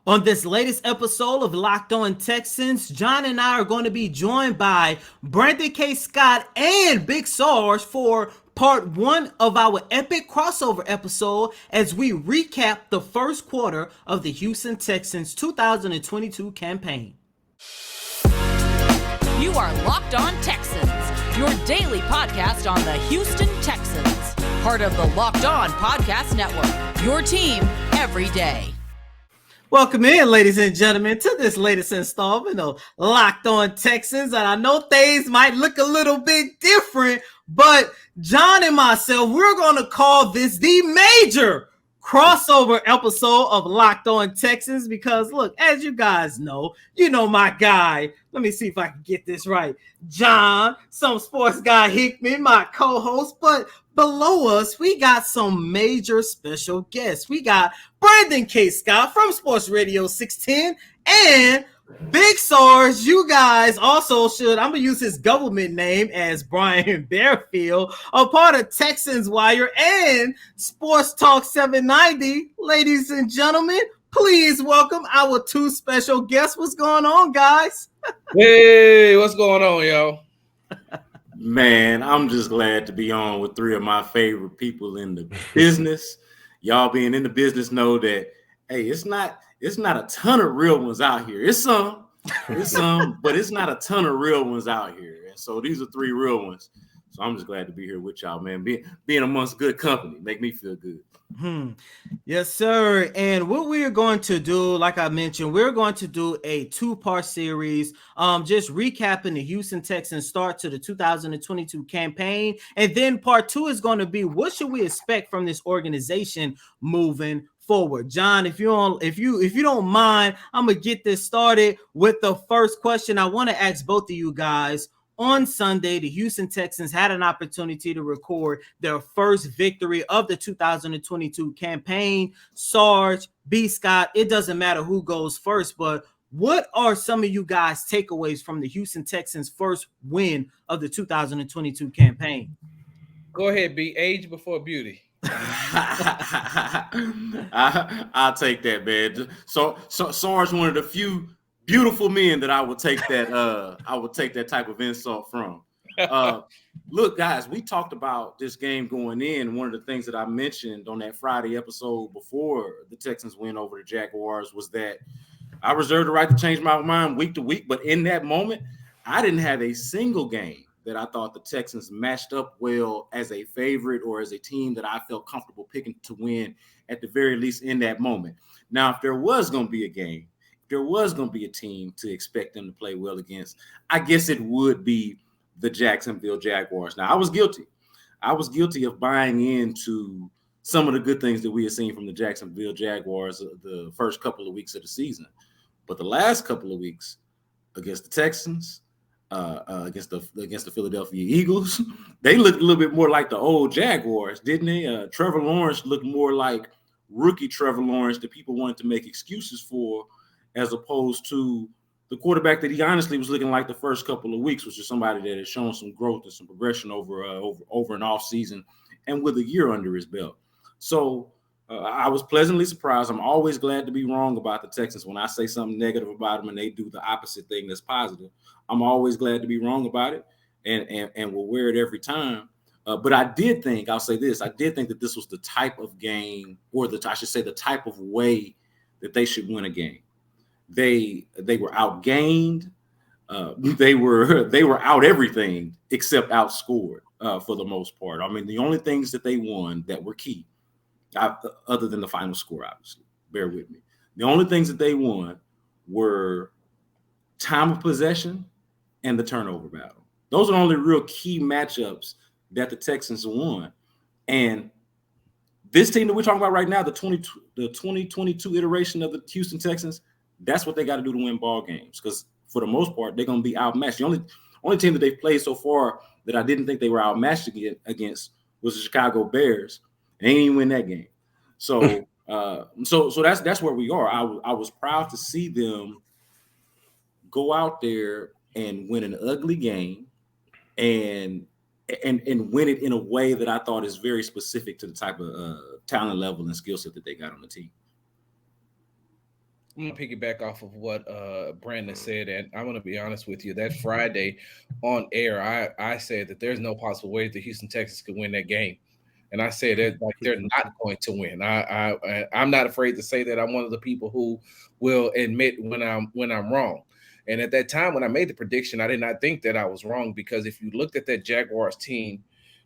On this latest episode of Locked On Texans, John and I are going to be joined by Brandon K. Scott and Big Sarge for part one of our epic crossover episode as we recap the first quarter of the Houston Texans 2022 campaign. You are Locked On Texans, your daily podcast on the Houston Texans, part of the Locked On Podcast Network, your team every day. Welcome in, ladies and gentlemen, to this latest installment of Locked On Texans. And I know things might look a little bit different, but John and myself, we're going to call this the major crossover episode of Locked On Texans because, look, as you guys know, you know my guy. Let me see if I can get this right. John, some sports guy Hickman, my co-host, but below us, we got some major special guests. We got Brandon K. Scott from Sports Radio 610 and Big Sarge. You guys also should, I'm going to use his government name as Brian Bearfield, a part of Texans Wire and Sports Talk 790. Ladies and gentlemen, please welcome our two special guests. What's going on, guys? Hey, what's going on, y'all? Man, I'm just glad to be on with three of my favorite people in the business. Y'all being in the business know that, hey, it's not a ton of real ones out here. It's some, but it's not a ton of real ones out here. And so these are three real ones. So I'm just glad to be here with y'all, man. Being amongst good company make me feel good. Yes, sir. And what we're going to do, like I mentioned, we're going to do a two-part series, just recapping the Houston Texans start to the 2022 campaign. And then part two is going to be what should we expect from this organization moving forward. John, if you don't mind, I'm gonna get this started with the first question. I want to ask both of you guys. On Sunday, the Houston Texans had an opportunity to record their first victory of the 2022 campaign. Sarge, B. Scott, it doesn't matter who goes first, but what are some of you guys' takeaways from the Houston Texans' first win of the 2022 campaign? Go ahead, B. Age before beauty. I'll take that, man. So Sarge, one of the few beautiful men that I would take that type of insult from. Look, guys, we talked about this game going in. One of the things that I mentioned on that Friday episode before the Texans win over the Jaguars was that I reserved the right to change my mind week to week. But in that moment, I didn't have a single game that I thought the Texans matched up well as a favorite or as a team that I felt comfortable picking to win at the very least in that moment. Now, if there was going to be a game, there was going to be a team to expect them to play well against, I guess it would be the Jacksonville Jaguars. Now, I was guilty. Of buying into some of the good things that we had seen from the Jacksonville Jaguars the first couple of weeks of the season. But the last couple of weeks against the Texans, against the Philadelphia Eagles, they looked a little bit more like the old Jaguars, didn't they? Trevor Lawrence looked more like rookie Trevor Lawrence that people wanted to make excuses for, as opposed to the quarterback that he honestly was looking like the first couple of weeks, which is somebody that has shown some growth and some progression over an off season and with a year under his belt. So I was pleasantly surprised. I'm always glad to be wrong about the Texans. When I say something negative about them and they do the opposite thing that's positive, I'm always glad to be wrong about it and will wear it every time. But I did think that this was the type of game, or the type of way that they should win a game. They were outgained. They were out everything except outscored for the most part. I mean, the only things that they won that were key, other than the final score, obviously, bear with me. The only things that they won were time of possession and the turnover battle. Those are the only real key matchups that the Texans won. And this team that we're talking about right now, the 2022 iteration of the Houston Texans, that's what they got to do to win ball games, because for the most part, they're going to be outmatched. The only team that they've played so far that I didn't think they were outmatched against was the Chicago Bears. They ain't even win that game. So that's where we are. I was proud to see them go out there and win an ugly game and win it in a way that I thought is very specific to the type of talent level and skill set that they got on the team. I'm gonna piggyback off of what Brandon said, and I'm gonna be honest with you. That Friday on air, I said that there's no possible way that the Houston Texans could win that game, and I said that like they're not going to win. I'm not afraid to say that I'm one of the people who will admit when I'm wrong. And at that time when I made the prediction, I did not think that I was wrong, because if you looked at that Jaguars team,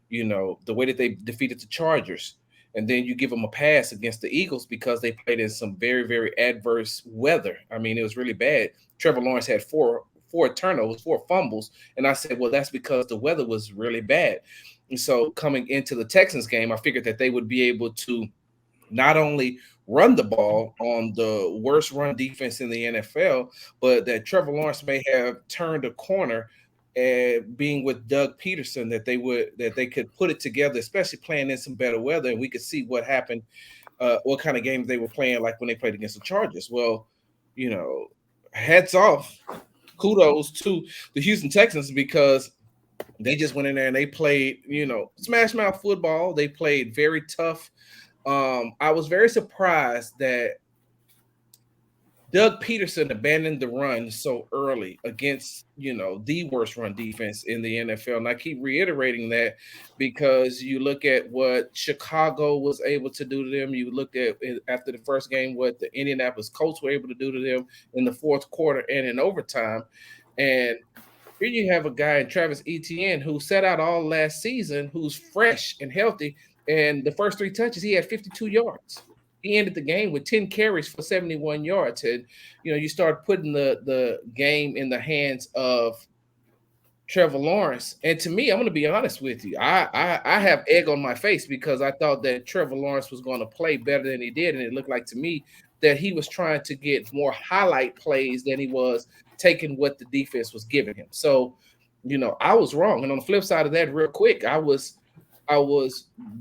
the way that they defeated the Chargers, and then you give them a pass against the Eagles because they played in some very, very adverse weather. I mean, it was really bad. Trevor Lawrence had four turnovers, 4 fumbles, and I said, well, that's because the weather was really bad. And so coming into the Texans game, I figured that they would be able to not only run the ball on the worst run defense in the NFL, but that Trevor Lawrence may have turned a corner, being with Doug Peterson, that they could put it together, especially playing in some better weather, and we could see what happened, what kind of games they were playing, like when they played against the Chargers. Well, hats off, kudos to the Houston Texans, because they just went in there and they played, smash mouth football. They played very tough. I was very surprised that Doug Peterson abandoned the run so early against, the worst run defense in the NFL. And I keep reiterating that because you look at what Chicago was able to do to them. You look at, after the first game, what the Indianapolis Colts were able to do to them in the fourth quarter and in overtime. And here you have a guy in Travis Etienne who sat out all last season, who's fresh and healthy. And the first 3 touches, he had 52 yards. He ended the game with 10 carries for 71 yards. And, you start putting the game in the hands of Trevor Lawrence. And to me, I'm going to be honest with you. I have egg on my face because I thought that Trevor Lawrence was going to play better than he did. And it looked like to me that he was trying to get more highlight plays than he was taking what the defense was giving him. So, I was wrong. And on the flip side of that, real quick, I was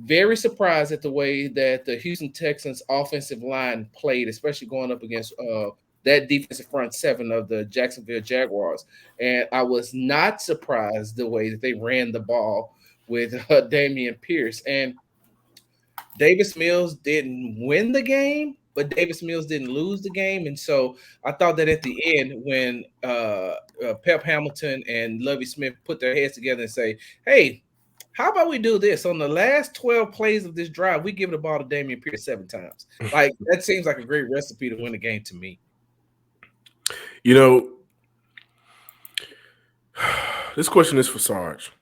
very surprised at the way that the Houston Texans offensive line played, especially going up against that defensive front 7 of the Jacksonville Jaguars. And I was not surprised the way that they ran the ball with Dameon Pierce. And Davis Mills didn't win the game, but Davis Mills didn't lose the game. And so I thought that at the end, when Pep Hamilton and Lovie Smith put their heads together and say, hey, how about we do this? On the last 12 plays of this drive, we give the ball to Dameon Pierce 7 times. Like, that seems like a great recipe to win the game to me. This question is for Sarge.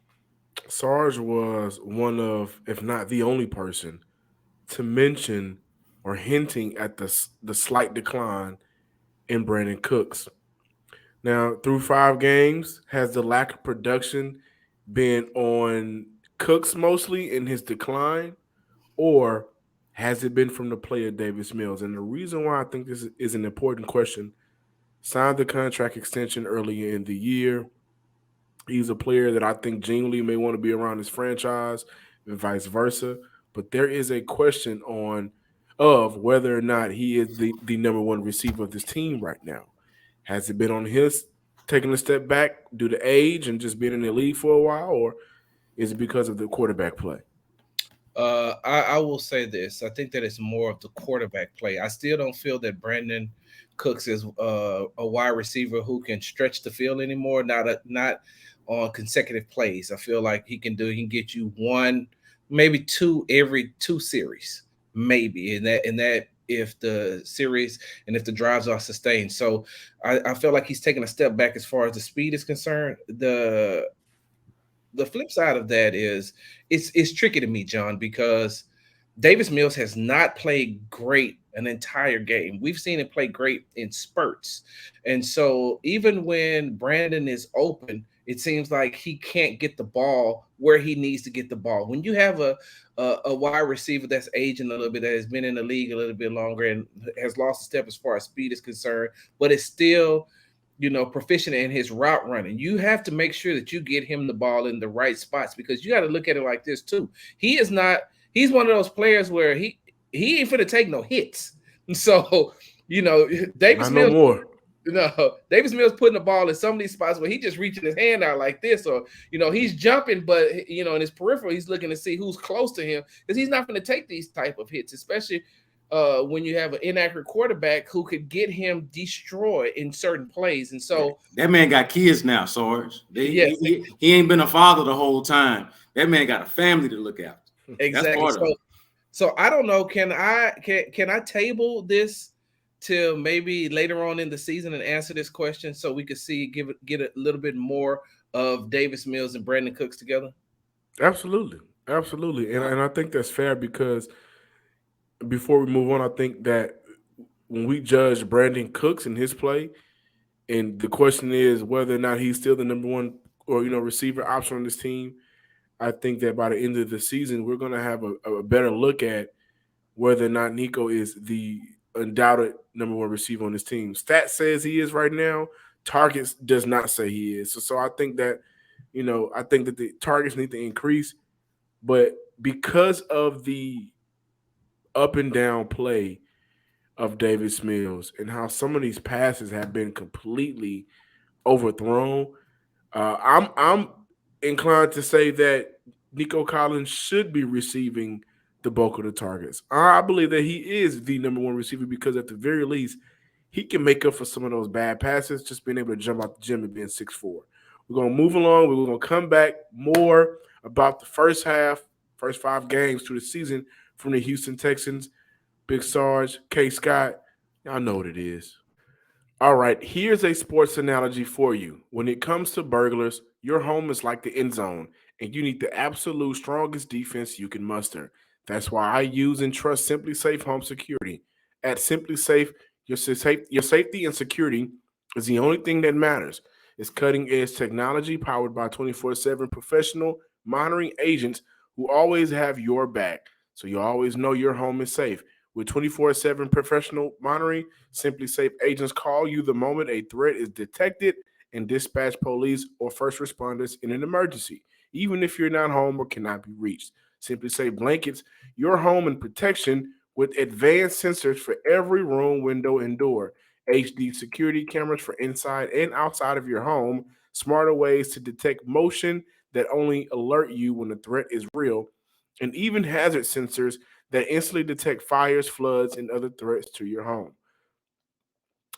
Sarge was one of, if not the only person, to mention or hinting at the slight decline in Brandon Cooks. Now, through 5 games, has the lack of production been on Cooks mostly in his decline, or has it been from the player Davis Mills? And the reason why I think this is an important question, signed the contract extension earlier in the year. He's a player that I think genuinely may want to be around his franchise and vice versa. But there is a question of whether or not he is the number 1 receiver of this team right now. Has it been on his taking a step back due to age and just being in the league for a while, or is it because of the quarterback play? I will say this. I think that it's more of the quarterback play. I still don't feel that Brandon Cooks is a wide receiver who can stretch the field anymore, not on consecutive plays. I feel like he can get you 1, maybe 2 every 2 series, maybe. And that if the series and if the drives are sustained. So I feel like he's taking a step back as far as the speed is concerned. The flip side of that is it's tricky to me, John, because Davis Mills has not played great an entire game. We've seen him play great in spurts. And so even when Brandon is open, it seems like he can't get the ball where he needs to get the ball. When you have a wide receiver that's aging a little bit, that has been in the league a little bit longer and has lost a step as far as speed is concerned, but is still, proficient in his route running, you have to make sure that you get him the ball in the right spots, because you got to look at it like this too. He's one of those players where he ain't finna take no hits. So, Davis Mills. No more. No, Davis Mills putting the ball in some of these spots where he just reaching his hand out like this, or he's jumping, but in his peripheral, he's looking to see who's close to him, because he's not going to take these type of hits, especially when you have an inaccurate quarterback who could get him destroyed in certain plays. And so that man got kids now, Sarge. Yes. He ain't been a father the whole time. That man got a family to look after. Exactly. That's part of it. So I don't know. Can I table this till maybe later on in the season and answer this question so we could get a little bit more of Davis Mills and Brandon Cooks together? Absolutely. And I think that's fair because before we move on, I think that when we judge Brandon Cooks and his play, and the question is whether or not he's still the number one or receiver option on this team, I think that by the end of the season, we're going to have a better look at whether or not Nico is the undoubted number one receiver on this team. Stats says he is right now. Targets does not say he is. So I think that, I think that the targets need to increase. But because of the up and down play of Davis Mills and how some of these passes have been completely overthrown, I'm inclined to say that Nico Collins should be receiving the bulk of the targets. I believe that he is the number one receiver because at the very least, he can make up for some of those bad passes, just being able to jump out the gym and being 6'4". We're going to move along. We're going to come back more about the first 5 games through the season from the Houston Texans. Big Sarge, K. Scott, y'all know what it is. All right, here's a sports analogy for you. When it comes to burglars, your home is like the end zone, and you need the absolute strongest defense you can muster. That's why I use and trust Simply Safe Home Security. At Simply Safe, your safety and security is the only thing that matters. It's cutting-edge technology powered by 24/7 professional monitoring agents who always have your back, so you always know your home is safe. With 24/7 professional monitoring, Simply Safe agents call you the moment a threat is detected and dispatch police or first responders in an emergency, even if you're not home or cannot be reached. Simply Safe blankets your home in protection with advanced sensors for every room, window, and door, HD security cameras for inside and outside of your home, smarter ways to detect motion that only alert you when the threat is real, and even hazard sensors that instantly detect fires, floods, and other threats to your home.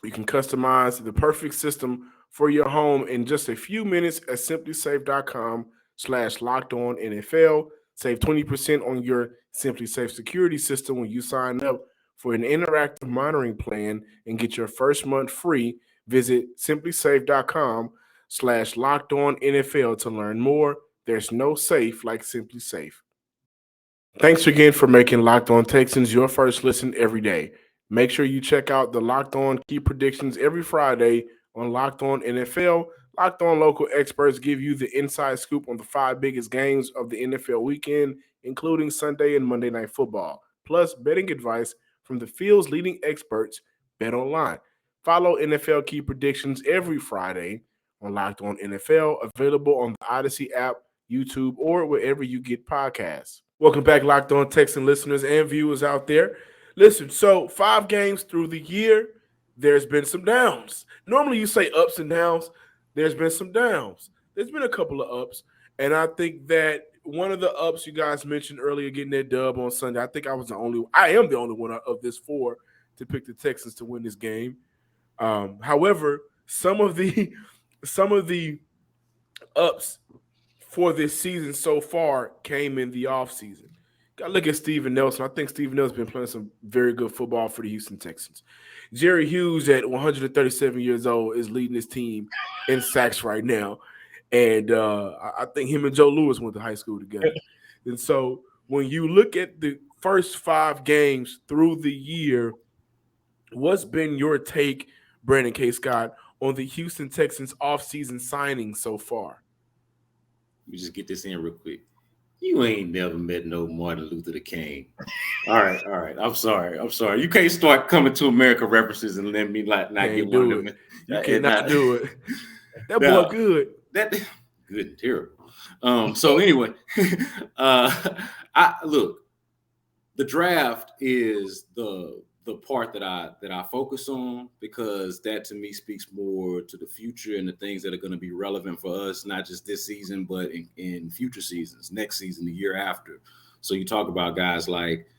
You can customize the perfect system for your home in just a few minutes at simplysafe.com/lockedonnfl. Save 20% on your Simply Safe security system when you sign up for an interactive monitoring plan and get your first month free. Visit simplysafe.com/lockedonnfl to learn more. There's no safe like Simply Safe. Thanks again for making Locked On Texans your first listen every day. Make sure you check out the Locked On Key Predictions every Friday on Locked On NFL. Locked On local experts give you the inside scoop on the 5 biggest games of the NFL weekend, including Sunday and Monday Night Football, plus betting advice from the field's leading experts, Bet Online. Follow NFL Key Predictions every Friday on Locked On NFL, available on the Odyssey app, YouTube, or wherever you get podcasts. Welcome back, Locked On Texan listeners and viewers out there. Listen, so 5 games through the year, there's been some downs. Normally you say ups and downs. There's been some downs. There's been a couple of ups, and I think that one of the ups you guys mentioned earlier, getting that dub on Sunday, I am the only one of this 4 to pick the Texans to win this game. However, some of the ups for this season so far came in the offseason. Got to look at Steven Nelson. I think Steven Nelson's been playing some very good football for the Houston Texans. Jerry Hughes, at 137 years old, is leading his team in sacks right now. And I think him and Joe Louis went to high school together. And so when you look at the first 5 games through the year, what's been your take, Brandon K. Scott, on the Houston Texans offseason signings so far? Let me just get this in real quick. You ain't never met no Martin Luther King. All right. I'm sorry. You can't start coming to America references and let me not get one of them. You cannot do it. That boy good. That good and terrible. So anyway, look, the draft is the part that I focus on, because that to me speaks more to the future and the things that are going to be relevant for us, not just this season, but in future seasons, next season, the year after. So you talk about guys like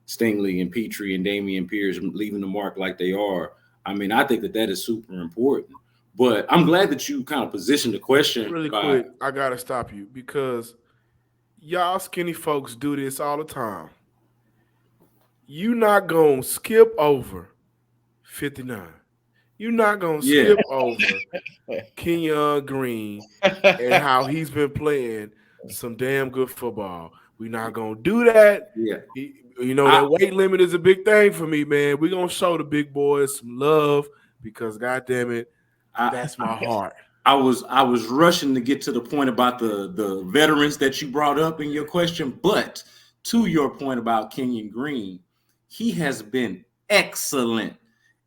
Stingley and Petrie and Damian Pierce leaving the mark like they are. I mean, I think that is super important. But I'm glad that you kind of positioned the question. Really quick, I got to stop you because y'all skinny folks do this all the time. You not going to skip over 59. You're not going to skip over Kenyon Green and how he's been playing some damn good football. We're not going to do that. Yeah. That weight limit is a big thing for me, man. We're going to show the big boys some love because, goddamn it, that's my heart. I was rushing to get to the point about the veterans that you brought up in your question, but to your point about Kenyon Green, he has been excellent.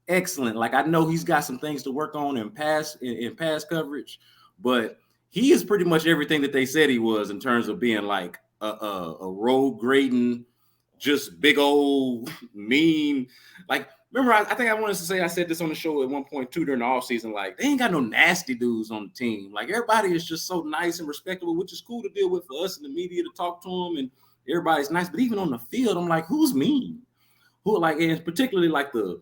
Like, I know he's got some things to work on in pass coverage, but he is pretty much everything that they said he was in terms of being like a road grading, just big old mean. Like, remember, I think I wanted to say I said this on the show at one point too during the offseason. Like, they ain't got no nasty dudes on the team. Like, everybody is just so nice and respectable, which is cool to deal with for us in the media to talk to them, and everybody's nice. But even on the field, I'm like, who's mean? Who, like, and particularly like the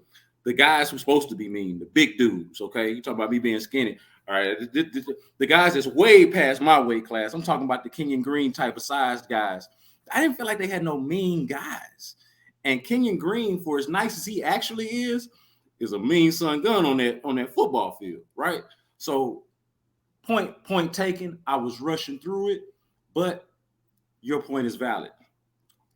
guys who's supposed to be mean, the big dudes, okay? You talk about me being skinny. All right, the guys that's way past my weight class. I'm talking about the Kenyon Green type of sized guys. I didn't feel like they had no mean guys. And Kenyon Green, for as nice as he actually is a mean son gun on that football field, right? So point taken, I was rushing through it, but your point is valid.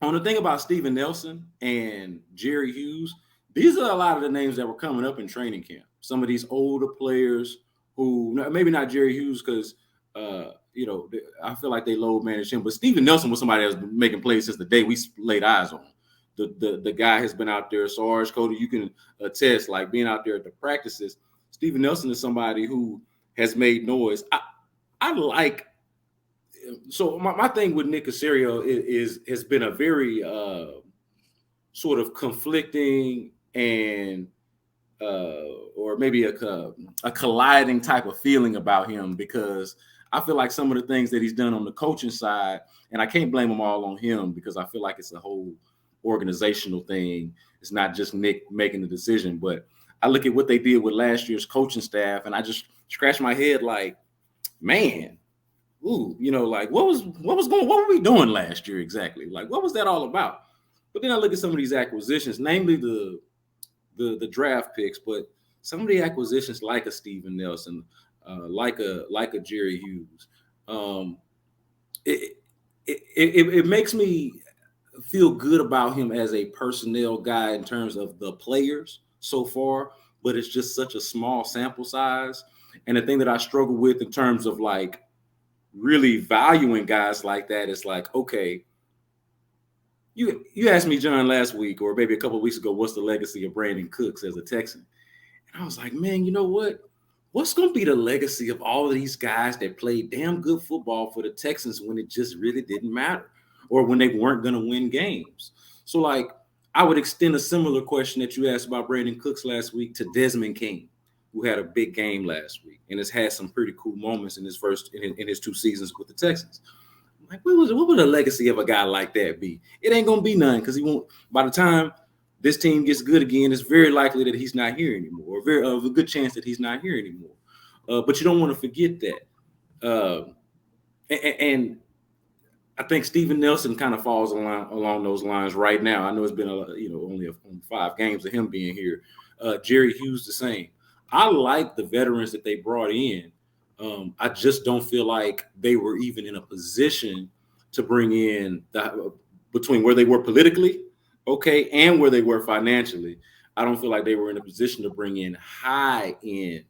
On the thing about Steven Nelson and Jerry Hughes, these are a lot of the names that were coming up in training camp. Some of these older players who, maybe not Jerry Hughes because, I feel like they load managed him. But Steven Nelson was somebody that's been making plays since the day we laid eyes on him. The guy has been out there. Sarge, Cody, you can attest, like being out there at the practices. Steven Nelson is somebody who has made noise. I like. So my thing with Nick Caserio has been a very sort of conflicting and or maybe a colliding type of feeling about him, because I feel like some of the things that he's done on the coaching side, and I can't blame them all on him because I feel like it's a whole organizational thing. It's not just Nick making the decision, but I look at what they did with last year's coaching staff and I just scratch my head like, man, like what were we doing last year exactly? Like, what was that all about? But then I look at some of these acquisitions, namely the draft picks, but some of the acquisitions like a Steven Nelson, like a Jerry Hughes, it makes me feel good about him as a personnel guy in terms of the players so far, but it's just such a small sample size. And the thing that I struggle with in terms of like really valuing guys like that is like, okay, you asked me, John, last week or maybe a couple of weeks ago, what's the legacy of Brandon Cooks as a Texan? And I was like, man, you know what? What's going to be the legacy of all of these guys that played damn good football for the Texans when it just really didn't matter or when they weren't going to win games? So, like, I would extend a similar question that you asked about Brandon Cooks last week to Desmond King, who had a big game last week and has had some pretty cool moments in his in his 2 seasons with the Texans. Like, what would the legacy of a guy like that be? It ain't going to be none because he won't. By the time this team gets good again, it's very likely that he's not here anymore, or a good chance that he's not here anymore. But you don't want to forget that. And I think Steven Nelson kind of falls along those lines right now. I know it's been only 5 games of him being here. Jerry Hughes the same. I like the veterans that they brought in. I just don't feel like they were even in a position to bring in between where they were politically, okay, and where they were financially. I don't feel like they were in a position to bring in high-end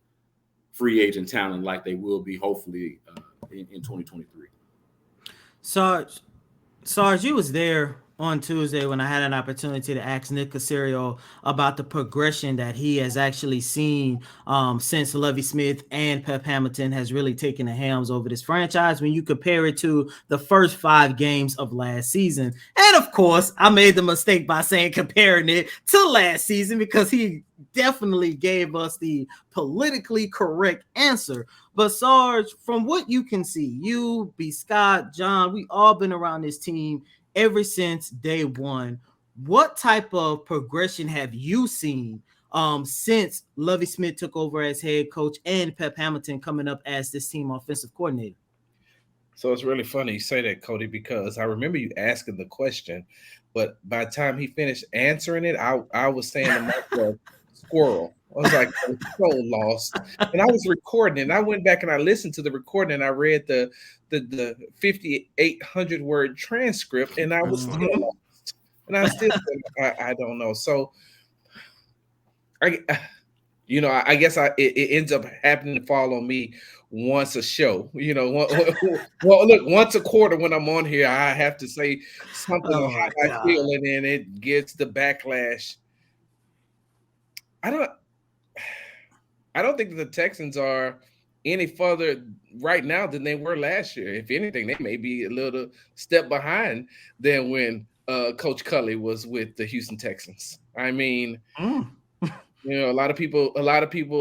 free agent talent like they will be hopefully in 2023. Sarge, you was there on Tuesday when I had an opportunity to ask Nick Caserio about the progression that he has actually seen since Lovie Smith and Pep Hamilton has really taken the helms over this franchise when you compare it to the first 5 games of last season. And of course, I made the mistake by saying comparing it to last season because he definitely gave us the politically correct answer. But Sarge, from what you can see, you, B. Scott, John, we all been around this team ever since day one. what type of progression have you seen since Lovie Smith took over as head coach and Pep Hamilton coming up as this team offensive coordinator? So it's really funny you say that, Cody, because I remember you asking the question, but by the time he finished answering it, I was saying to myself, squirrel. I was like, I was so lost. And I was recording, and I went back and I listened to the recording, and I read the 5,800 word transcript, and I was still lost. And I still I don't know. So I guess it ends up happening to fall on me once a show. Well, look, once a quarter when I'm on here, I have to say something on how I feel, and then it gets the backlash. I don't think the Texans are any further right now than they were last year. If anything, they may be a little step behind than when Coach Culley was with the Houston Texans. I mean, a lot of people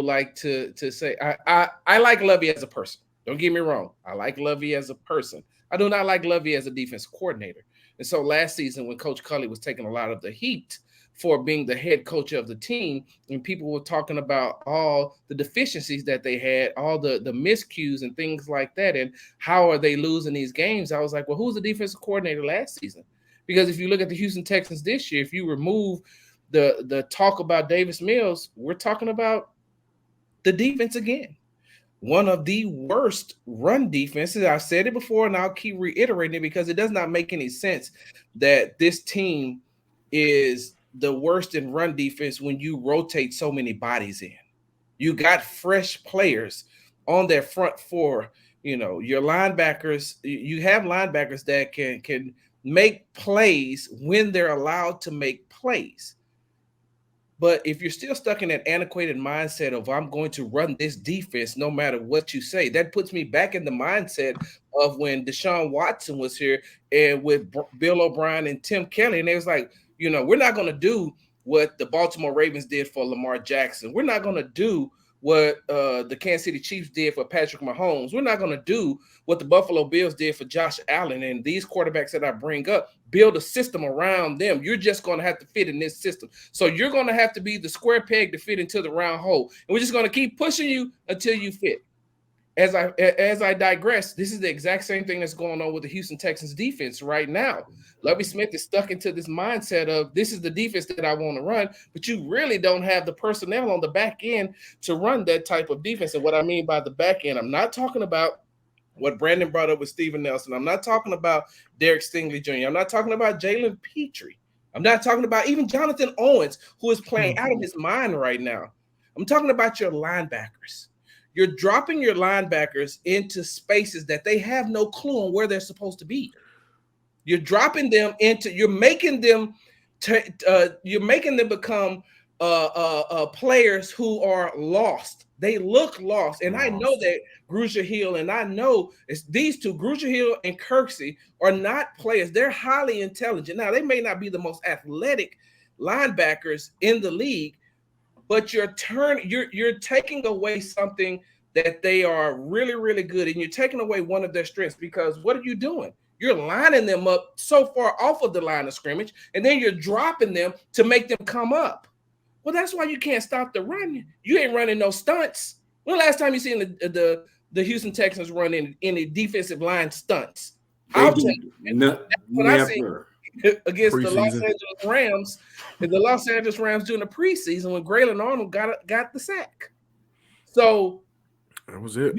like to say I like Lovie as a person. Don't get me wrong. I like Lovie as a person. I do not like Lovie as a defense coordinator. And so last season, when Coach Culley was taking a lot of the heat for being the head coach of the team, and people were talking about all the deficiencies that they had, all the miscues and things like that, and how are they losing these games, I was like, well, who's the defensive coordinator last season? Because if you look at the Houston Texans this year, if you remove the talk about Davis Mills, we're talking about the defense again. One of the worst run defenses. I've said it before, and I'll keep reiterating it because it does not make any sense that this team is the worst in run defense when you rotate so many bodies in. You got fresh players on their front four. Your linebackers, you have linebackers that can make plays when they're allowed to make plays. But if you're still stuck in that antiquated mindset of I'm going to run this defense no matter what you say, that puts me back in the mindset of when Deshaun Watson was here and with Bill O'Brien and Tim Kelly. And they was like, we're not going to do what the Baltimore Ravens did for Lamar Jackson. We're not going to do what the Kansas City Chiefs did for Patrick Mahomes. We're not going to do what the Buffalo Bills did for Josh Allen. And these quarterbacks that I bring up, build a system around them. You're just going to have to fit in this system. So you're going to have to be the square peg to fit into the round hole. And we're just going to keep pushing you until you fit. As I digress, this is the exact same thing that's going on with the Houston Texans defense right now. Lovie Smith is stuck into this mindset of this is the defense that I want to run, but you really don't have the personnel on the back end to run that type of defense. And what I mean by the back end, I'm not talking about what Brandon brought up with Steven Nelson. I'm not talking about Derek Stingley Jr. I'm not talking about Jalen Petrie. I'm not talking about even Jonathan Owens, who is playing out of his mind right now. I'm talking about your linebackers. You're dropping your linebackers into spaces that they have no clue on where they're supposed to be. You're dropping them into. You're making them become players who are lost. They look lost, and I know that Grugier Hill and I know it's these two, Grugier Hill and Kirksey, are not players. They're highly intelligent. Now they may not be the most athletic linebackers in the league, but you're taking away something that they are really, really good, and you're taking away one of their strengths because what are you doing? You're lining them up so far off of the line of scrimmage, and then you're dropping them to make them come up. Well, that's why you can't stop the run. You ain't running no stunts. When the last time you seen the Houston Texans run any defensive line stunts? I'll tell you. When I see against the Los Angeles Rams, the Los Angeles Rams during the preseason when Grayland Arnold got the sack. So that was it.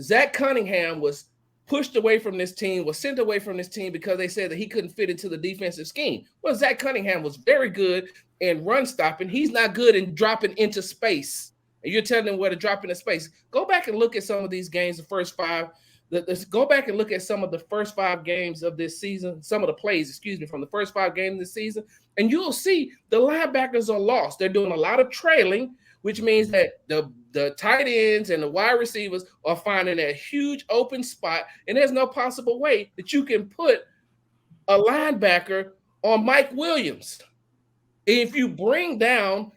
Zach Cunningham was pushed away from this team, was sent away from this team because they said that he couldn't fit into the defensive scheme. Well, Zach Cunningham was very good in run stopping. He's not good in dropping into space. And you're telling him where to drop into space. Go back and look at some of these games, the first five. Let's go back and look at some of the first 5 games of this season, some of the plays, from the first 5 games of this season, and you'll see the linebackers are lost. They're doing a lot of trailing, which means that the tight ends and the wide receivers are finding a huge open spot, and there's no possible way that you can put a linebacker on Mike Williams. If you bring down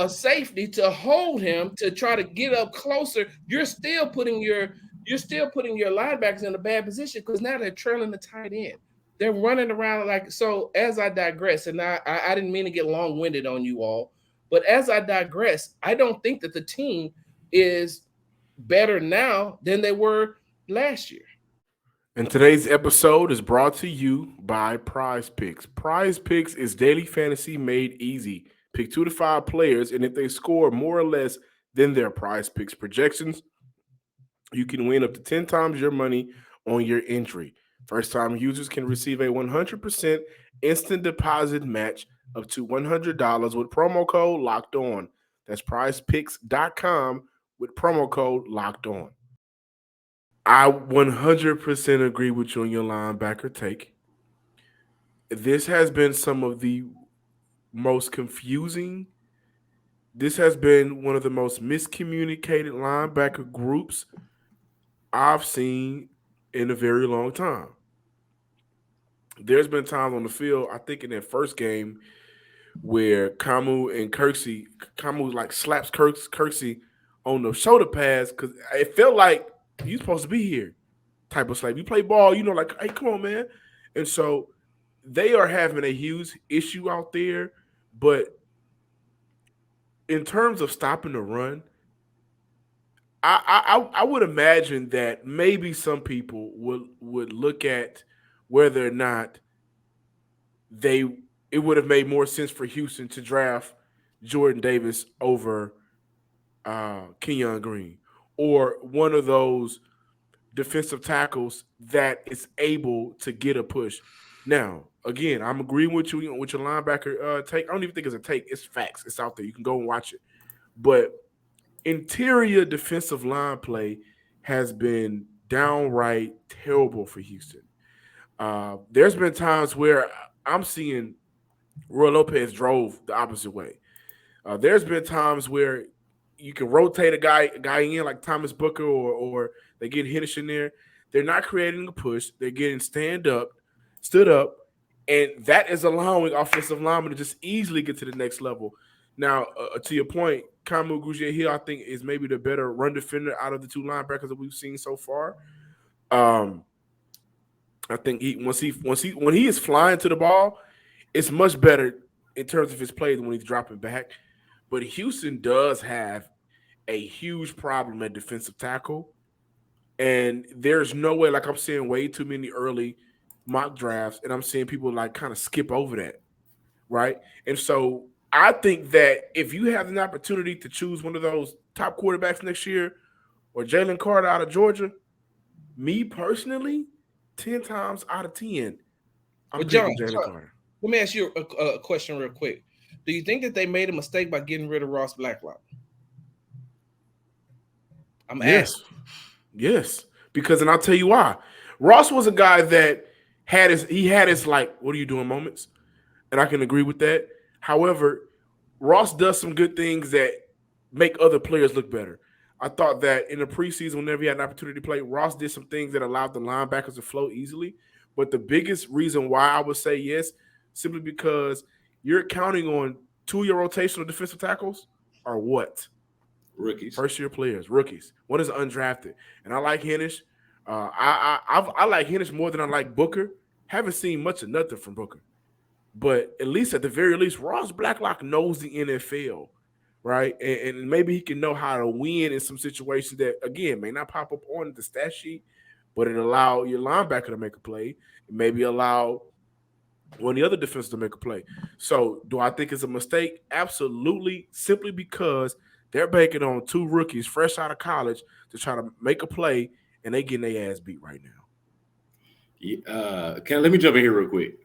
safety to hold him to try to get up closer, you're still putting your linebackers in a bad position because now they're trailing the tight end. They're running around like so. As I digress, and I didn't mean to get long-winded on you all, but as I digress, I don't think that the team is better now than they were last year. And today's episode is brought to you by Prize Picks. Prize Picks is daily fantasy made easy. Pick 2 to 5 players, and if they score more or less than their Prize Picks projections, you can win up to 10 times your money on your entry. First-time users can receive a 100% instant deposit match up to $100 with promo code Locked On. That's prizepicks.com with promo code Locked On. I 100% agree with you on your linebacker take. This has been some of the most confusing. This has been one of the most miscommunicated linebacker groups I've seen in a very long time. There's been times on the field, I think in that first game, where Kamu like slaps Kirksey on the shoulder pads because it felt like you're supposed to be here type of slap. You play ball, like, hey, come on, man. And so they are having a huge issue out there. But in terms of stopping the run, I would imagine that maybe some people would look at whether or not it would have made more sense for Houston to draft Jordan Davis over Kenyon Green, or one of those defensive tackles that is able to get a push. Now, again, I'm agreeing with you with your linebacker take. I don't even think it's a take. It's facts. It's out there. You can go and watch it. But interior defensive line play has been downright terrible for Houston. There's been times where I'm seeing Roy Lopez drove the opposite way. There's been times where you can rotate a guy in like Thomas Booker or they get Henderson there. They're not creating a push. They're getting stood up, and that is allowing offensive linemen to just easily get to the next level. Now, to your point, Kamu Grugier-Hill, I think, is maybe the better run defender out of the two linebackers that we've seen so far. I think when he is flying to the ball, it's much better in terms of his play than when he's dropping back. But Houston does have a huge problem at defensive tackle. And there's no way, like I'm seeing way too many early mock drafts, and I'm seeing people like kind of skip over that, right? And so I think that if you have an opportunity to choose one of those top quarterbacks next year or Jalen Carter out of Georgia, me personally, 10 times out of 10, I'm picking Jalen Carter. Let me ask you a question real quick. Do you think that they made a mistake by getting rid of Ross Blacklock? I'm asking. Yes, because, and I'll tell you why. Ross was a guy that had his like, what are you doing moments? And I can agree with that. However, Ross does some good things that make other players look better. I thought that in the preseason, whenever he had an opportunity to play, Ross did some things that allowed the linebackers to flow easily. But the biggest reason why I would say yes, simply because you're counting on 2-year rotational defensive tackles are what? Rookies. First-year players, rookies. One is undrafted. And I like Hennish. I like Hennish more than I like Booker. Haven't seen much of nothing from Booker. But at least at the very least, Ross Blacklock knows the NFL, right? And maybe he can know how to win in some situations that, again, may not pop up on the stat sheet, but it allow your linebacker to make a play. It maybe allow one of the other defenses to make a play. So do I think it's a mistake? Absolutely, simply because they're banking on 2 rookies fresh out of college to try to make a play, and they getting their ass beat right now. Let me jump in here real quick.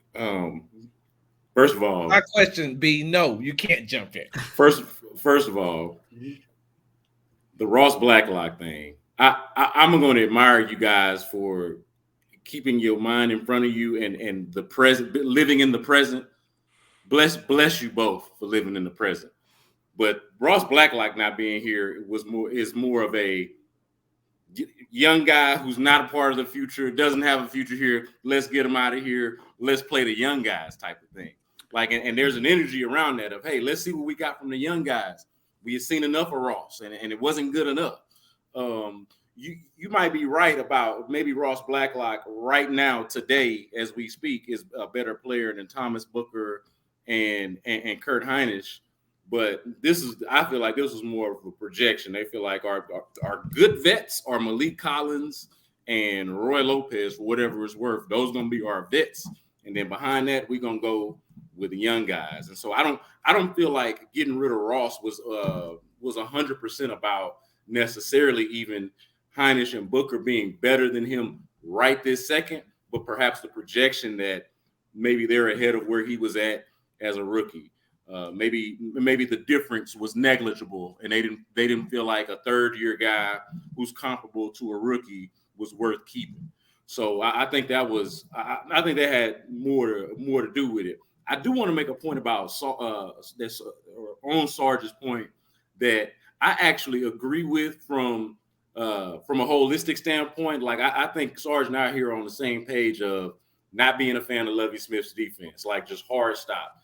First of all, my question be no, you can't jump in. First of all, the Ross Blacklock thing. I'm going to admire you guys for keeping your mind in front of you and the present, living in the present. Bless you both for living in the present. But Ross Blacklock not being here is more of a young guy who's not a part of the future, doesn't have a future here. Let's get him out of here. Let's play the young guys type of thing. Like, and there's an energy around that of, hey, let's see what we got from the young guys. We had seen enough of Ross, and it wasn't good enough. you might be right about maybe Ross Blacklock right now today as we speak is a better player than Thomas Booker and Kurt Hinish. But I feel like this was more of a projection. They feel like our good vets are Malik Collins and Roy Lopez for whatever it's worth. Those are gonna be our vets, and then behind that we're gonna go with the young guys. And so I don't feel like getting rid of Ross was 100% about necessarily even Hinish and Booker being better than him right this second, but perhaps the projection that maybe they're ahead of where he was at as a rookie. Maybe the difference was negligible, and they didn't feel like a third-year guy who's comparable to a rookie was worth keeping. So I think that was I think that had more to do with it. I do want to make a point about on Sarge's point that I actually agree with from a holistic standpoint. Like I think Sarge and I are here on the same page of not being a fan of Lovie Smith's defense, like just hard stop.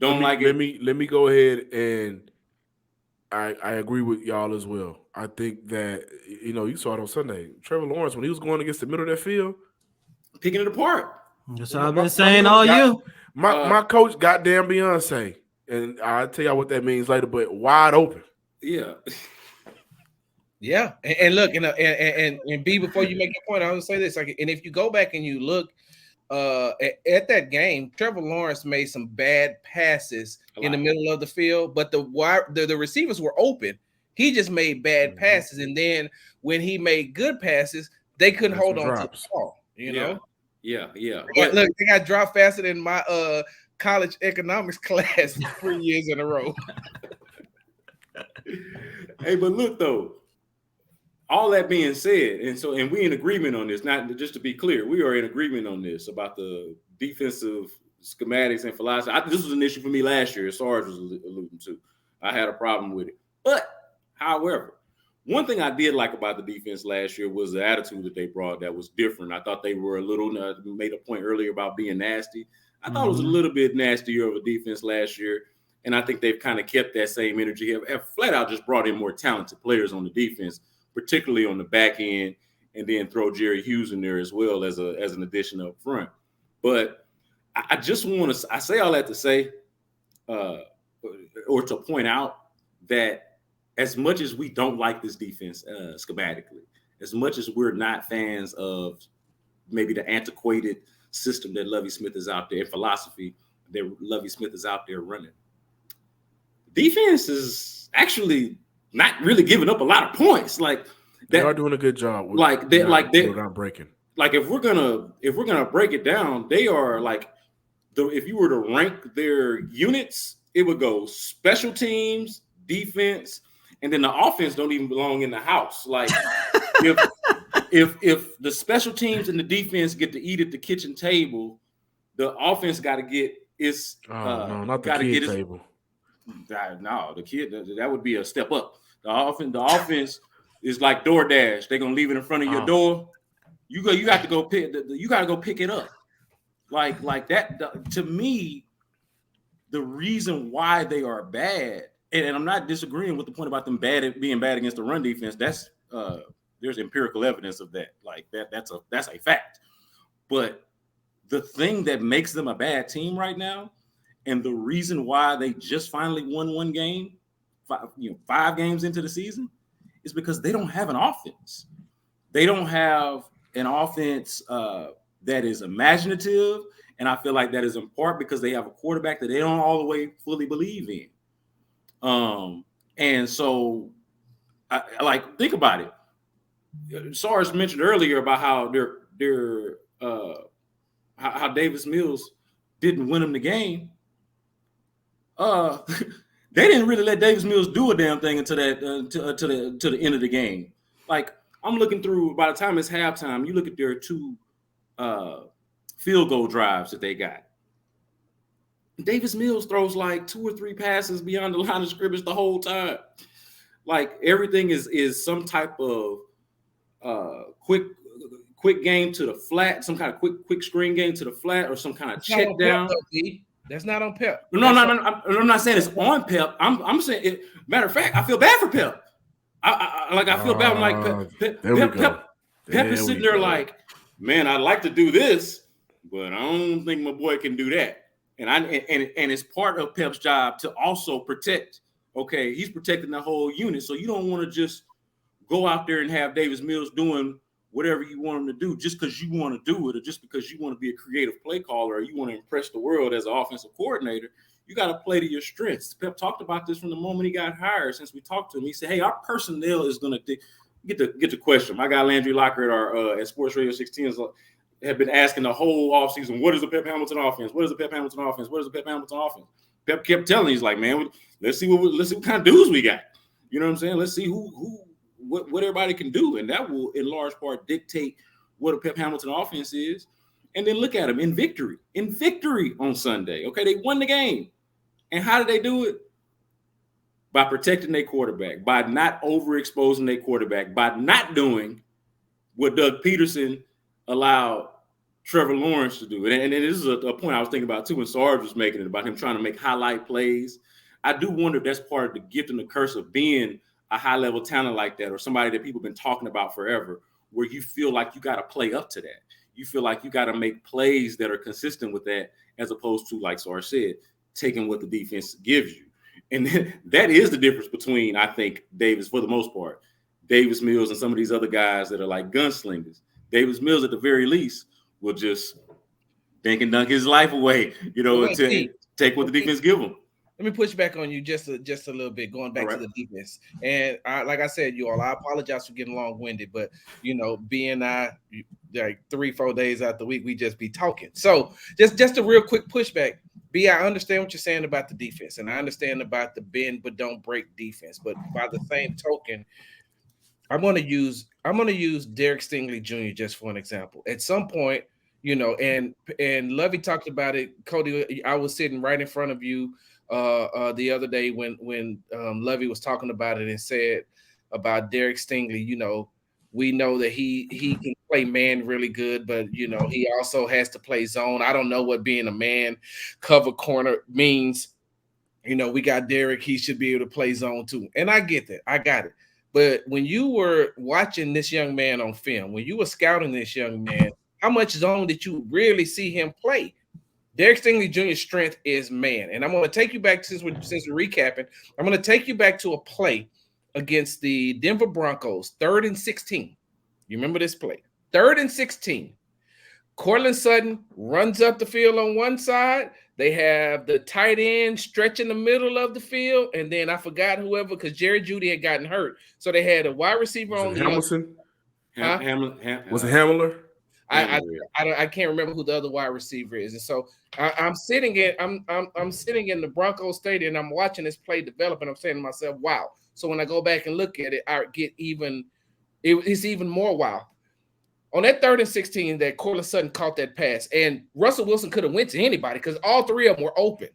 Let me go ahead, and I agree with y'all as well. I think that you saw it on Sunday. Trevor Lawrence, when he was going against the middle of that field, picking it apart. That's what I've been saying all year. My coach, goddamn Beyonce, and I'll tell y'all what that means later. But wide open. Yeah. Yeah, and look, and B, before you make your point, I want to say this. Like, and if you go back and you look at that game, Trevor Lawrence made some bad passes in the middle of the field, but the receivers were open. He just made bad passes, and then when he made good passes, they couldn't hold on to the ball. You know? Yeah. But look, they got dropped faster than my college economics class 3 years in a row. Hey, but look though. All that being said, and we in agreement on this. Not just to be clear, we are in agreement on this about the defensive schematics and philosophy. This was an issue for me last year, as Sarge was alluding to. I had a problem with it, but however, one thing I did like about the defense last year was the attitude that they brought that was different. I thought they were a little. Made a point earlier about being nasty. I thought it was a little bit nastier of a defense last year, and I think they've kind of kept that same energy. Have flat out just brought in more talented players on the defense, particularly on the back end, and then throw Jerry Hughes in there as well as an addition up front. But I just want to – I say all that to say or to point out that as much as we don't like this defense schematically, as much as we're not fans of maybe the antiquated system that Lovie Smith is out there, and philosophy that Lovie Smith is out there running, defense is actually – not really giving up a lot of points. Like they are doing a good job. They're not breaking. Like if we're gonna break it down, they are like if you were to rank their units, it would go special teams, defense, and then the offense don't even belong in the house. Like if the special teams and the defense get to eat at the kitchen table, the offense got to get its not the kid table. No, the kid that would be a step up. The offense is like DoorDash. They're gonna leave it in front of your door. You got to go pick. You got to go pick it up. Like that. To me, the reason why they are bad, and I'm not disagreeing with the point about them being bad against the run defense. That's there's empirical evidence of that. Like that's a fact. But the thing that makes them a bad team right now, and the reason why they just finally won one game, 5 games into the season, is because they don't have an offense. They don't have an offense that is imaginative, and I feel like that is in part because they have a quarterback that they don't all the way fully believe in. And so, think about it. Sarge mentioned earlier about how how Davis Mills didn't win them the game. They didn't really let Davis Mills do a damn thing until that to the end of the game. Like I'm looking through. By the time it's halftime, you look at their 2 field goal drives that they got. Davis Mills throws like 2 or 3 passes beyond the line of scrimmage the whole time. Like everything is some type of quick game to the flat, some kind of quick screen game to the flat, or some kind of check down. That's not on Pep. No. I'm not saying it's on Pep. I'm saying it. Matter of fact, I feel bad for Pep. I feel bad. I'm like, Pep is sitting there like, man, I'd like to do this, but I don't think my boy can do that. And it's part of Pep's job to also protect. Okay, he's protecting the whole unit, so you don't want to just go out there and have Davis Mills doing whatever you want him to do just because you want to do it, or just because you want to be a creative play caller, or you want to impress the world as an offensive coordinator. You got to play to your strengths. Pep talked about this from the moment he got hired. Since we talked to him, he said, "Hey, our personnel is going to get the question." My guy Landry Locker at our at Sports Radio 610 have been asking the whole offseason, "What is the Pep Hamilton offense? What is the Pep Hamilton offense? What is the Pep Hamilton offense?" Pep kept telling, he's like, "Man, let's see what kind of dudes we got. You know what I'm saying? Let's see what everybody can do, and that will in large part dictate what a Pep Hamilton offense is." And then look at them in victory on Sunday. Okay, they won the game. And how did they do it? By protecting their quarterback, by not overexposing their quarterback, by not doing what Doug Peterson allowed Trevor Lawrence to do. And this is a point I was thinking about too when Sarge was making it, about him trying to make highlight plays. I do wonder if that's part of the gift and the curse of being a high-level talent like that, or somebody that people have been talking about forever, where you feel like you got to play up to that. You feel like you got to make plays that are consistent with that, as opposed to, like Sarge said, taking what the defense gives you. And that is the difference between, I think, Davis, for the most part, Davis Mills and some of these other guys that are like gunslingers. Davis Mills, at the very least, will just dink and dunk his life away, to take what the defense give him. Let me push back on you just a little bit, going back to the defense. And like I said, you all, I apologize for getting long-winded, but being like 3-4 days out the week, we just be talking. So just a real quick pushback. B, I understand what you're saying about the defense, and I understand about the bend but don't break defense. But by the same token, I'm going to use Derek Stingley Jr. just for an example. At some point, and Lovie talked about it. Cody, I was sitting right in front of you the other day when Lovie was talking about it and said about Derek Stingley. We know that he can play man really good, but he also has to play zone. I don't know what being a man cover corner means. We got Derek, he should be able to play zone too. And I get that. I got it. But when you were watching this young man on film, when you were scouting this young man, how much zone did you really see him play? Derek Stingley Jr.'s strength is man. And I'm going to take you back, since we're recapping, I'm going to take you back to a play against the Denver Broncos, 3rd and 16. You remember this play? 3rd and 16. Cortland Sutton runs up the field on one side. They have the tight end stretch in the middle of the field. And then I forgot whoever, because Jerry Jeudy had gotten hurt. So they had a wide receiver on the Hamilton? Was it Hamler? I can't remember who the other wide receiver is. And so I'm sitting in the Broncos stadium, and I'm watching this play develop, and I'm saying to myself, wow. So when I go back and look at it, I get it's even more wow. On that 3rd and 16, that Cortland Sutton caught that pass, and Russell Wilson could have went to anybody because all three of them were open.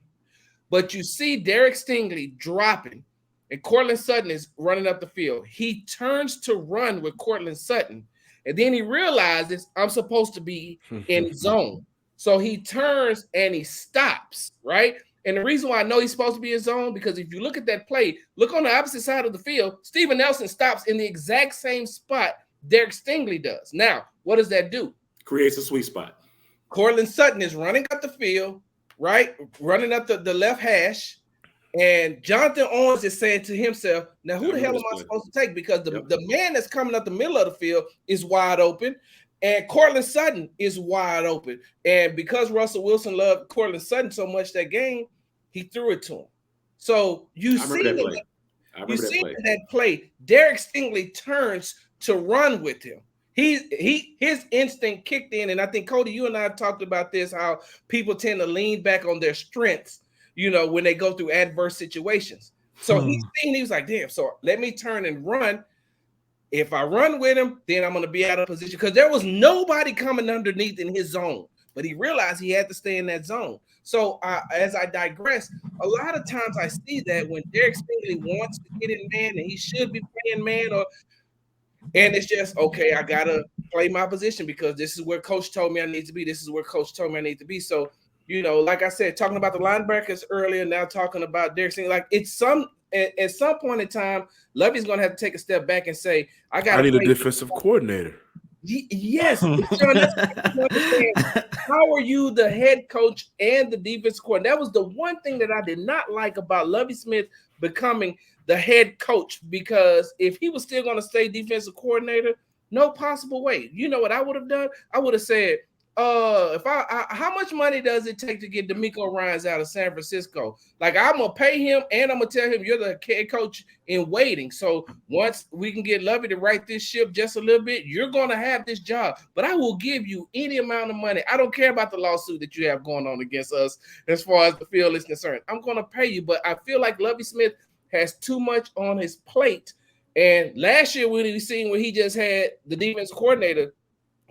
But you see Derek Stingley dropping, and Cortland Sutton is running up the field. He turns to run with Cortland Sutton, and then he realizes I'm supposed to be in zone. So he turns and he stops, right? And the reason why I know he's supposed to be in zone, because if you look at that play, look on the opposite side of the field, Steven Nelson stops in the exact same spot Derek Stingley does. Now, what does that do? Creates a sweet spot. Cortland Sutton is running up the field, right? Running up the left hash. And Jonathan Owens is saying to himself, now who the hell am I supposed to take? Because the man that's coming up the middle of the field is wide open, and Cortland Sutton is wide open. And because Russell Wilson loved Cortland Sutton so much that game, he threw it to him. So you see that play. Derek Stingley turns to run with him. His instinct kicked in, and I think, Cody, you and I talked about this, how people tend to lean back on their strengths, when they go through adverse situations. So he was like, damn, so let me turn and run. If I run with him, then I'm going to be out of position, because there was nobody coming underneath in his zone, but he realized he had to stay in that zone. So as I digress, a lot of times I see that when Derek Stingley wants to get in man and he should be playing man, and it's just, okay, I got to play my position because this is where coach told me I need to be. This is where coach told me I need to be. So, like I said, talking about the linebackers earlier, now talking about Derek Stingley, like it's at some point in time, Lovey's going to have to take a step back and say, I need a defensive coordinator. Yes, Sean, that's what I understand. How are you the head coach and the defensive coordinator? That was the one thing that I did not like about Lovie Smith becoming the head coach, because if he was still going to stay defensive coordinator, no possible way. You know what I would have done? I would have said, how much money does it take to get D'Amico Ryans out of San Francisco? Like, I'm gonna pay him, and I'm gonna tell him you're the head coach in waiting. So once we can get Lovey to right this ship just a little bit, you're gonna have this job. But I will give you any amount of money. I don't care about the lawsuit that you have going on against us as far as the field is concerned. I'm gonna pay you, but I feel like Lovie Smith has too much on his plate. And last year, when we seen when he just had the defense coordinator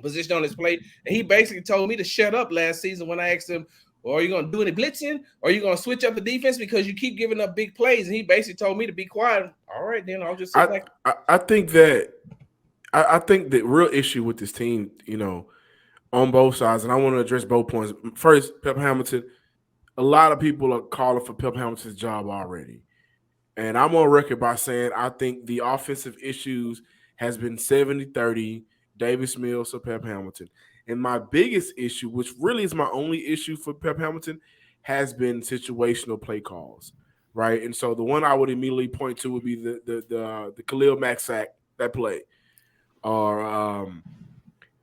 position on his plate, and he basically told me to shut up last season when I asked him, well, are you going to do any blitzing? Or are you going to switch up the defense because you keep giving up big plays? And he basically told me to be quiet. All right, then I'll just sit back. I think that the real issue with this team, on both sides, and I want to address both points. First, Pep Hamilton, a lot of people are calling for Pep Hamilton's job already. And I'm on record by saying I think the offensive issues has been 70-30, Davis Mills or Pep Hamilton. And my biggest issue, which really is my only issue for Pep Hamilton, has been situational play calls, right? And so the one I would immediately point to would be the Khalil Mack sack, that play, or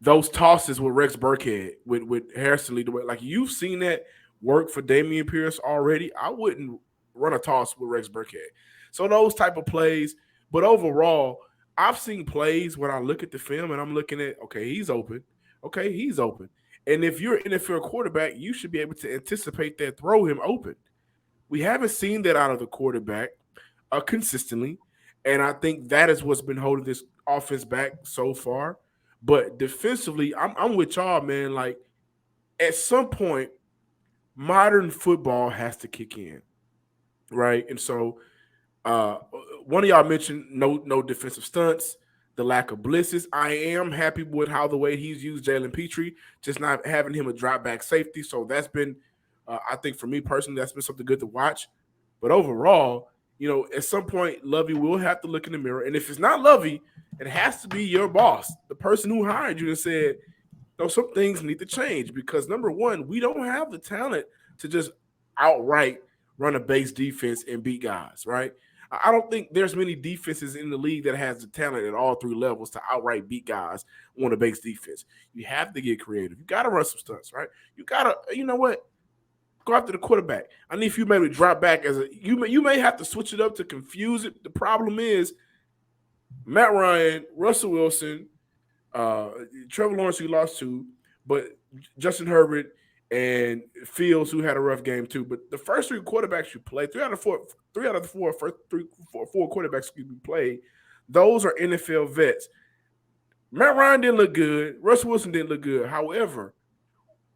those tosses with Rex Burkhead, with Harrison Lee. Like, you've seen that work for Dameon Pierce already. I wouldn't run a toss with Rex Burkhead. So those type of plays. But overall, I've seen plays when I look at the film and I'm looking at, okay, he's open. Okay, he's open. And if you're an NFL quarterback, you should be able to anticipate that, throw him open. We haven't seen that out of the quarterback consistently. And I think that is what's been holding this offense back so far. But defensively, I'm with y'all, man. Like, at some point, modern football has to kick in, right? And so one of y'all mentioned no defensive stunts, the lack of blitzes. I am happy with the way he's used Jalen Petrie, just not having him a drop back safety. So that's been, I think for me personally, that's been something good to watch. But overall, at some point, Lovey will have to look in the mirror. And if it's not Lovey, it has to be your boss, the person who hired you and said, some things need to change, because number one, we don't have the talent to just outright run a base defense and beat guys, right? I don't think there's many defenses in the league that has the talent at all three levels to outright beat guys on a base defense. You have to get creative. You got to run some stunts, right? You got to, you know what? Go after the quarterback. I need you maybe drop back you may have to switch it up to confuse it. The problem is Matt Ryan, Russell Wilson, Trevor Lawrence, who lost to, but Justin Herbert and Fields, who had a rough game too. But the first three quarterbacks you played, three out of the four quarterbacks you played, those are NFL vets. Matt Ryan didn't look good. Russell Wilson didn't look good. However,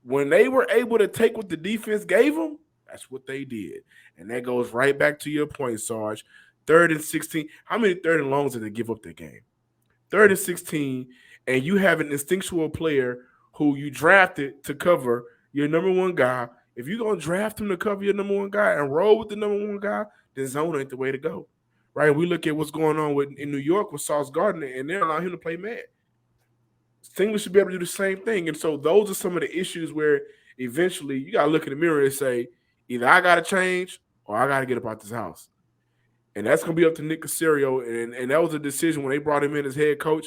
when they were able to take what the defense gave them, that's what they did. And that goes right back to your point, Sarge. 3rd and 16. How many 3rd and longs did they give up that game? 3rd and 16, and you have an instinctual player who you drafted to cover your number one guy. If you're going to draft him to cover your number one guy and roll with the number one guy, then zone ain't the way to go, right? We look at what's going on in New York with Sauce Gardner, and they're allowing him to play man. Stingley should be able to do the same thing. And so those are some of the issues where eventually you got to look in the mirror and say, either I got to change or I got to get up out this house. And that's going to be up to Nick Caserio. And that was a decision when they brought him in as head coach.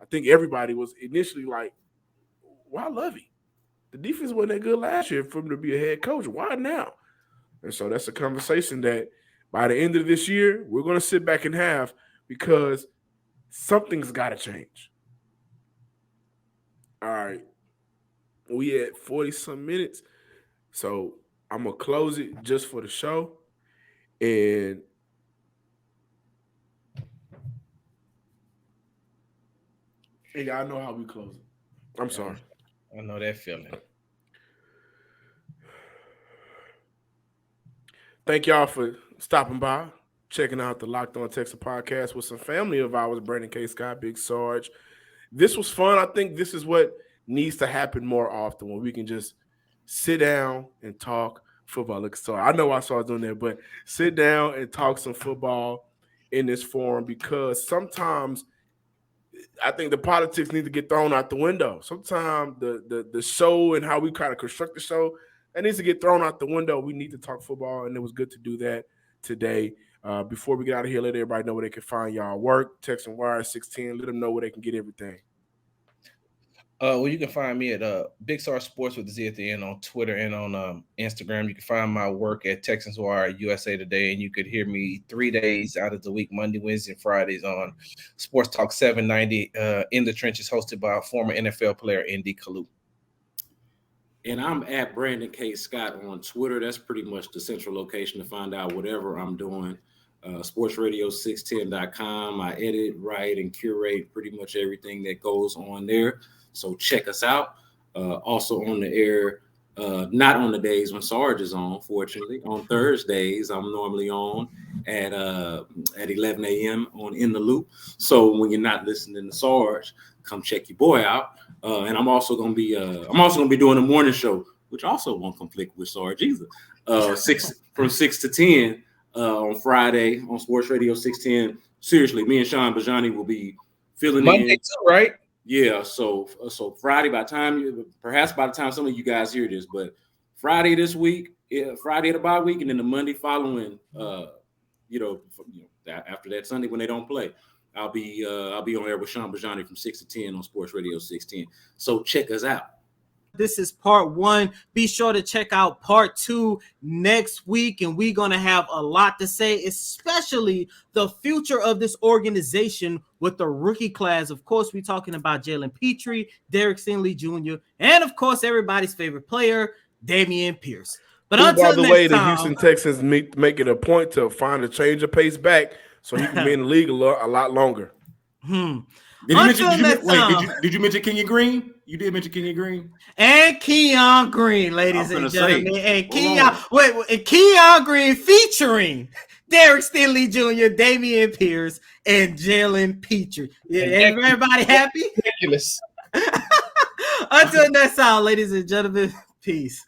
I think everybody was initially like, why Lovey? The defense wasn't that good last year for him to be a head coach. Why now? And so that's a conversation that by the end of this year, we're going to sit back and have, because something's got to change. All right. We at 40-some minutes. So I'm going to close it just for the show. And y'all know how we close it. I'm sorry. I know that feeling. Thank y'all for stopping by, checking out the Locked On Texans podcast with some family of ours, Brandon K. Scott, Big Sarge. This was fun. I think this is what needs to happen more often, when we can just sit down and talk football. Look, so I know I saw doing that, but sit down and talk some football in this forum, because sometimes I think the politics need to get thrown out the window. Sometimes the show and how we kind of construct the show, that needs to get thrown out the window. We need to talk football, and it was good to do that today. Before we get out of here, let everybody know where they can find y'all work. Text and Wire 610. Let them know where they can get everything. Well, you can find me at Big Star Sports with the Z at the end on Twitter and on Instagram. You can find my work at Texans Wire USA Today, and you could hear me 3 days out of the week, Monday, Wednesday, and Fridays on Sports Talk 790 In the Trenches, hosted by a former NFL player, Indy Kalu. And I'm at Brandon K. Scott on Twitter. That's pretty much the central location to find out whatever I'm doing. sportsradio610.com. I edit, write, and curate pretty much everything that goes on there. So check us out. Also on the air, not on the days when Sarge is on, fortunately. On Thursdays, I'm normally on at 11 a.m. on In the Loop. So when you're not listening to Sarge, come check your boy out. And I'm also gonna be doing a morning show, which also won't conflict with Sarge either. 6 to 10 on Friday on Sports Radio 610. Seriously, me and Sean Bajani will be filling Monday in. too, right? Yeah, so Friday, perhaps by the time some of you guys hear this, but Friday this week, Friday of the bye week, and then the Monday following, after that Sunday when they don't play, I'll be on air with Sean Bajani from 6 to 10 on Sports Radio 610. So check us out. This is part 1. Be sure to check out part 2 next week, and we're going to have a lot to say, especially the future of this organization with the rookie class. Of course, we're talking about Jalen Petrie, Derek Stingley Jr., and of course, everybody's favorite player, Dameon Pierce. But by the way, the Houston Texans make it a point to find a change of pace back so he can be in the league a lot longer. Did you mention Kenyon Green? You did mention Kenyon Green and Keon Green, ladies and gentlemen, and Keon Green featuring Derek Stingley Jr., Dameon Pierce, and Jalen Petrie. Yeah, everybody happy? Ridiculous. Until next time, ladies and gentlemen, peace.